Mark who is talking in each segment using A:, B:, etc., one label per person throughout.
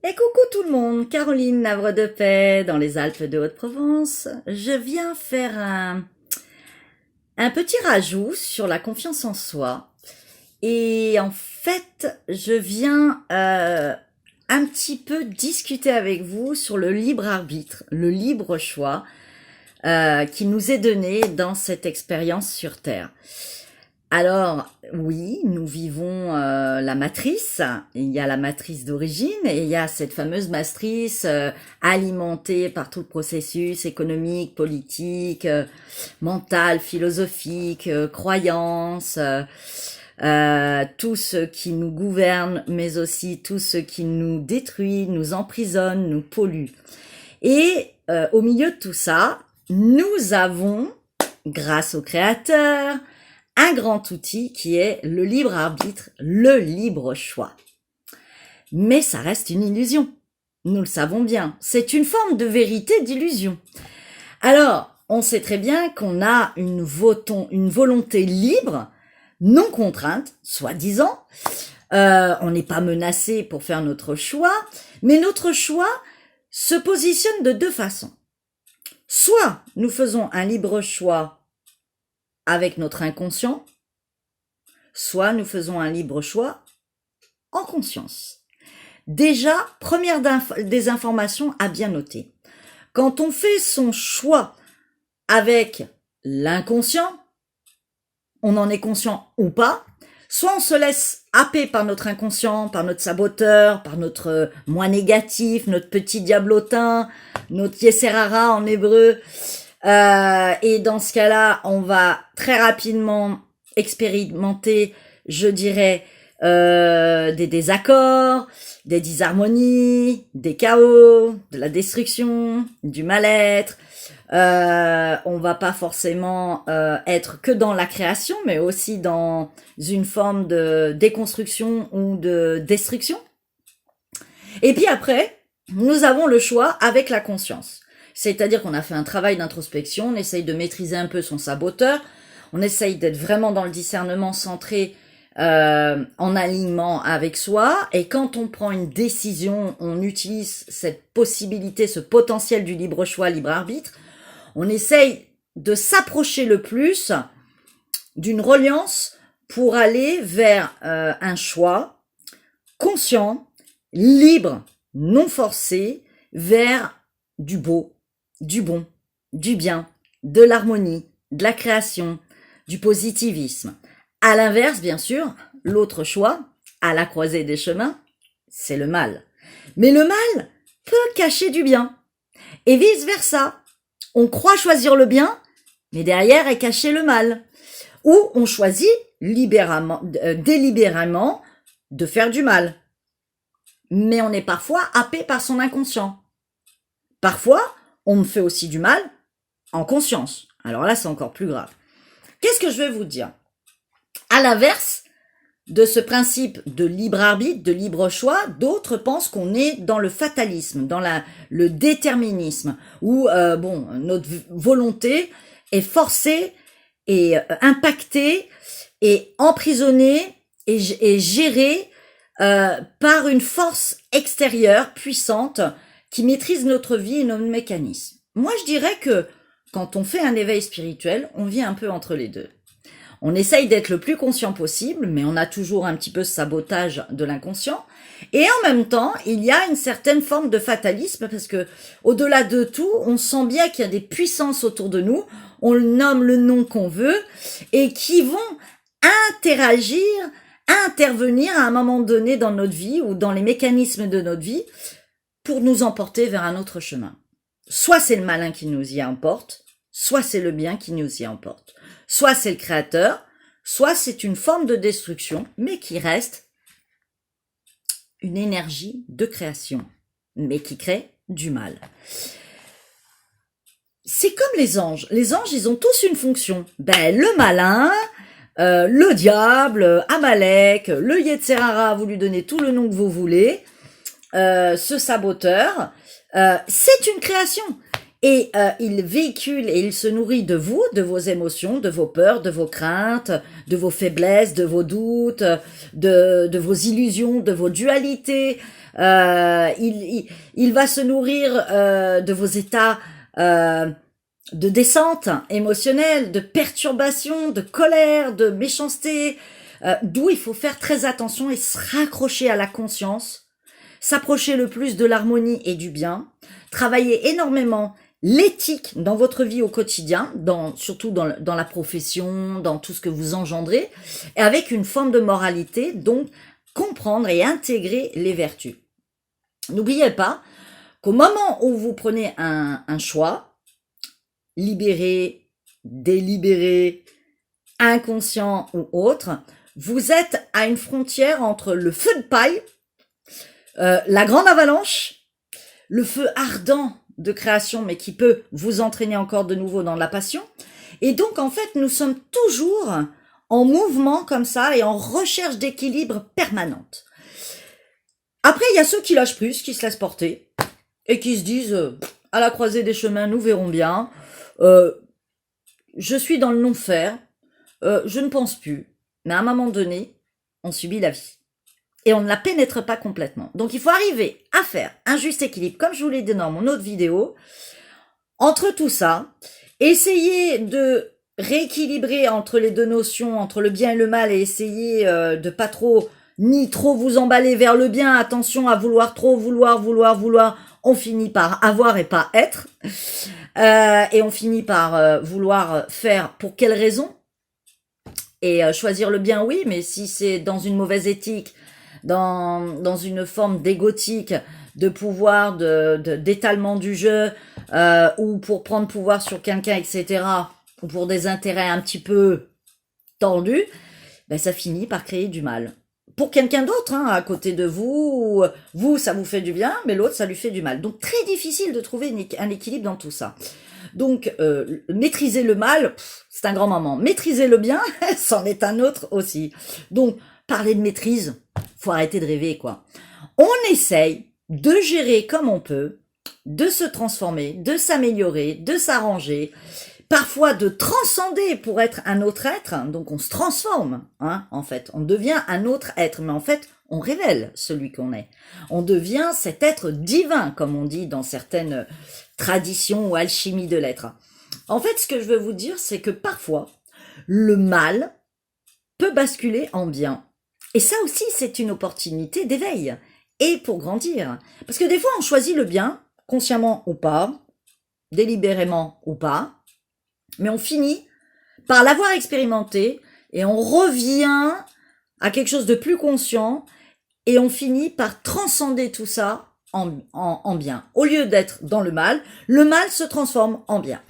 A: Et coucou tout le monde, Caroline Navre de Paix dans les Alpes de Haute-Provence. Je viens faire un petit rajout sur la confiance en soi. Et en fait, je viens un petit peu discuter avec vous sur le libre arbitre, le libre choix qui nous est donné dans cette expérience sur Terre. Alors, oui, nous vivons la matrice. Il y a la matrice d'origine et il y a cette fameuse matrice alimentée par tout le processus économique, politique, mental, philosophique, croyance, tout ce qui nous gouverne, mais aussi tout ce qui nous détruit, nous emprisonne, nous pollue. Et au milieu de tout ça, nous avons, grâce au Créateur, un grand outil qui est le libre arbitre, le libre choix. Mais ça reste une illusion. Nous le savons bien. C'est une forme de vérité d'illusion. Alors, on sait très bien qu'on a une volonté libre, non contrainte, soi-disant. On n'est pas menacé pour faire notre choix, mais notre choix se positionne de deux façons. Soit nous faisons un libre choix avec notre inconscient, soit nous faisons un libre choix en conscience. Déjà, première des informations à bien noter. Quand on fait son choix avec l'inconscient, on en est conscient ou pas, soit on se laisse happer par notre inconscient, par notre saboteur, par notre moi négatif, notre petit diablotin, notre Yeserara en hébreu, et dans ce cas-là, on va très rapidement expérimenter, je dirais, des désaccords, des disharmonies, des chaos, de la destruction, du mal-être. On va pas forcément être que dans la création, mais aussi dans une forme de déconstruction ou de destruction. Et puis après, nous avons le choix avec la conscience. C'est-à-dire qu'on a fait un travail d'introspection, on essaye de maîtriser un peu son saboteur, on essaye d'être vraiment dans le discernement centré en alignement avec soi, et quand on prend une décision, on utilise cette possibilité, ce potentiel du libre choix, libre arbitre, on essaye de s'approcher le plus d'une reliance pour aller vers un choix conscient, libre, non forcé, vers du beau, du bon, du bien, de l'harmonie, de la création, du positivisme. À l'inverse, bien sûr, l'autre choix, à la croisée des chemins, c'est le mal. Mais le mal peut cacher du bien. Et vice-versa. On croit choisir le bien, mais derrière est caché le mal. Ou on choisit délibérément de faire du mal. Mais on est parfois happé par son inconscient. Parfois, on me fait aussi du mal en conscience. Alors là, c'est encore plus grave. Qu'est-ce que je vais vous dire? À l'inverse de ce principe de libre arbitre, de libre choix, d'autres pensent qu'on est dans le fatalisme, dans le déterminisme, où notre volonté est forcée et impactée et emprisonnée et gérée par une force extérieure puissante qui maîtrise notre vie et nos mécanismes. Moi, je dirais que quand on fait un éveil spirituel, on vit un peu entre les deux. On essaye d'être le plus conscient possible, mais on a toujours un petit peu ce sabotage de l'inconscient. Et en même temps, il y a une certaine forme de fatalisme parce que, au-delà de tout, on sent bien qu'il y a des puissances autour de nous. On nomme le nom qu'on veut et qui vont intervenir à un moment donné dans notre vie ou dans les mécanismes de notre vie pour nous emporter vers un autre chemin. Soit c'est le malin qui nous y emporte, soit c'est le bien qui nous y emporte. Soit c'est le créateur, soit c'est une forme de destruction, mais qui reste une énergie de création, mais qui crée du mal. C'est comme les anges. Les anges, ils ont tous une fonction. Le malin, le diable, Amalek, le Yetzerara, vous lui donnez tout le nom que vous voulez, ce saboteur, c'est une création. Et il véhicule et il se nourrit de vous, de vos émotions, de vos peurs, de vos craintes, de vos faiblesses, de vos doutes, de vos illusions, de vos dualités. Il va se nourrir de vos états de descente émotionnelle, de perturbation, de colère, de méchanceté, d'où il faut faire très attention et se raccrocher à la conscience, s'approcher le plus de l'harmonie et du bien, travailler énormément l'éthique dans votre vie au quotidien, surtout dans la profession, dans tout ce que vous engendrez, et avec une forme de moralité, donc comprendre et intégrer les vertus. N'oubliez pas qu'au moment où vous prenez un choix, libéré, délibéré, inconscient ou autre, vous êtes à une frontière entre le feu de paille, la grande avalanche, le feu ardent de création, mais qui peut vous entraîner encore de nouveau dans la passion. Et donc, en fait, nous sommes toujours en mouvement comme ça et en recherche d'équilibre permanente. Après, il y a ceux qui lâchent prise, qui se laissent porter et qui se disent à la croisée des chemins, nous verrons bien. Je suis dans le non-faire, je ne pense plus. Mais à un moment donné, on subit la vie. Et on ne la pénètre pas complètement. Donc il faut arriver à faire un juste équilibre, comme je vous l'ai dit dans mon autre vidéo, entre tout ça, essayer de rééquilibrer entre les deux notions, entre le bien et le mal, et essayer de pas trop, ni trop vous emballer vers le bien, attention à vouloir trop, vouloir, on finit par avoir et pas être, et on finit par vouloir faire pour quelle raison, et choisir le bien, oui, mais si c'est dans une mauvaise éthique, dans une forme d'égotique, de pouvoir, d'étalement du jeu, ou pour prendre pouvoir sur quelqu'un, etc., ou pour des intérêts un petit peu tendus, ben ça finit par créer du mal. Pour quelqu'un d'autre, hein, à côté de vous, ça vous fait du bien, mais l'autre, ça lui fait du mal. Donc, très difficile de trouver un équilibre dans tout ça. Donc, maîtriser le mal, c'est un grand moment. Maîtriser le bien, c'en est un autre aussi. Donc, parler de maîtrise, faut arrêter de rêver, quoi. On essaye de gérer comme on peut, de se transformer, de s'améliorer, de s'arranger, parfois de transcender pour être un autre être. Donc on se transforme, hein, en fait. On devient un autre être, mais en fait, on révèle celui qu'on est. On devient cet être divin, comme on dit dans certaines traditions ou alchimie de l'être. En fait, ce que je veux vous dire, c'est que parfois, le mal peut basculer en bien. Et ça aussi, c'est une opportunité d'éveil et pour grandir. Parce que des fois, on choisit le bien, consciemment ou pas, délibérément ou pas, mais on finit par l'avoir expérimenté et on revient à quelque chose de plus conscient et on finit par transcender tout ça en bien. Au lieu d'être dans le mal se transforme en bien.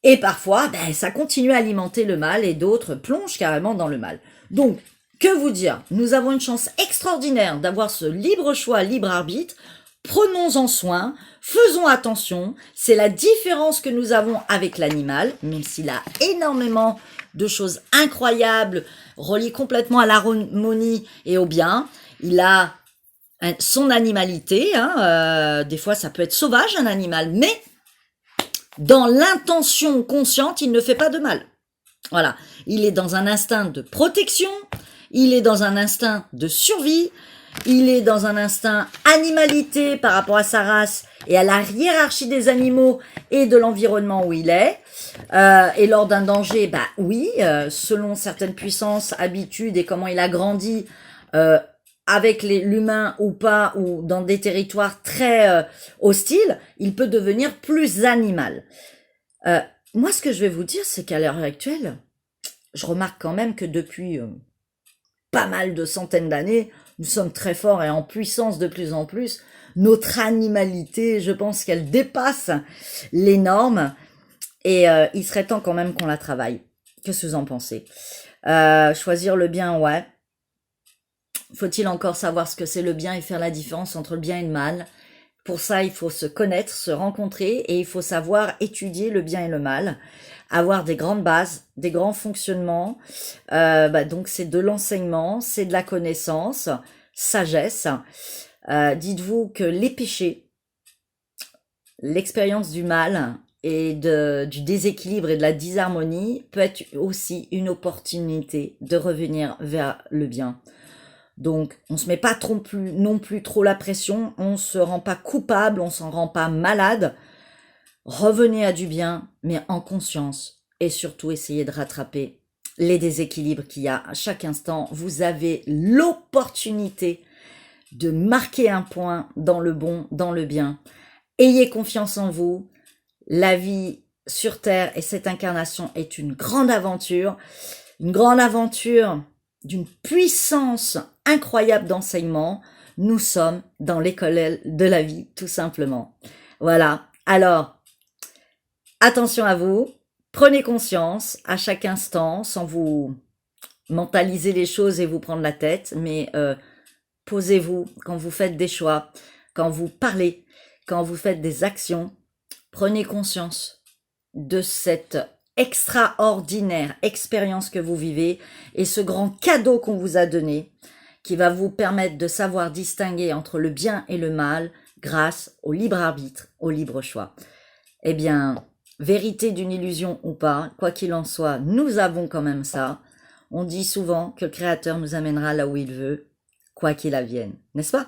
A: Et parfois, ça continue à alimenter le mal et d'autres plongent carrément dans le mal. Donc, que vous dire? Nous avons une chance extraordinaire d'avoir ce libre choix, libre arbitre. Prenons-en soin, faisons attention. C'est la différence que nous avons avec l'animal, même s'il a énormément de choses incroyables, reliées complètement à l'harmonie et au bien. Il a son animalité, hein, des fois ça peut être sauvage un animal, mais dans l'intention consciente, il ne fait pas de mal. Voilà, il est dans un instinct de protection, il est dans un instinct de survie, il est dans un instinct animalité par rapport à sa race et à la hiérarchie des animaux et de l'environnement où il est. Et lors d'un danger, oui, selon certaines puissances, habitudes et comment il a grandi avec l'humain ou pas, ou dans des territoires très hostiles, il peut devenir plus animal. Moi, ce que je vais vous dire, c'est qu'à l'heure actuelle, je remarque quand même que depuis pas mal de centaines d'années, nous sommes très forts et en puissance de plus en plus. Notre animalité, je pense qu'elle dépasse les normes et il serait temps quand même qu'on la travaille. Qu'est-ce que vous en pensez? Choisir le bien, ouais. Faut-il encore savoir ce que c'est le bien et faire la différence entre le bien et le mal? Pour ça, il faut se connaître, se rencontrer et il faut savoir étudier le bien et le mal, avoir des grandes bases, des grands fonctionnements. Donc c'est de l'enseignement, c'est de la connaissance, sagesse. Dites-vous que les péchés l'expérience du mal et du déséquilibre et de la disharmonie peut être aussi une opportunité de revenir vers le bien. Donc, on se met pas non plus trop la pression, on se rend pas coupable, on s'en rend pas malade. Revenez à du bien, mais en conscience, et surtout essayez de rattraper les déséquilibres qu'il y a à chaque instant. Vous avez l'opportunité de marquer un point dans le bon, dans le bien. Ayez confiance en vous. La vie sur Terre et cette incarnation est une grande aventure d'une puissance incroyable d'enseignement. Nous sommes dans l'école de la vie, tout simplement. Voilà. Alors, attention à vous. Prenez conscience à chaque instant, sans vous mentaliser les choses et vous prendre la tête, mais posez-vous quand vous faites des choix, quand vous parlez, quand vous faites des actions. Prenez conscience de cette extraordinaire expérience que vous vivez et ce grand cadeau qu'on vous a donné qui va vous permettre de savoir distinguer entre le bien et le mal grâce au libre arbitre, au libre choix. Eh bien, vérité d'une illusion ou pas, quoi qu'il en soit, nous avons quand même ça. On dit souvent que le Créateur nous amènera là où il veut, quoi qu'il advienne, n'est-ce pas ?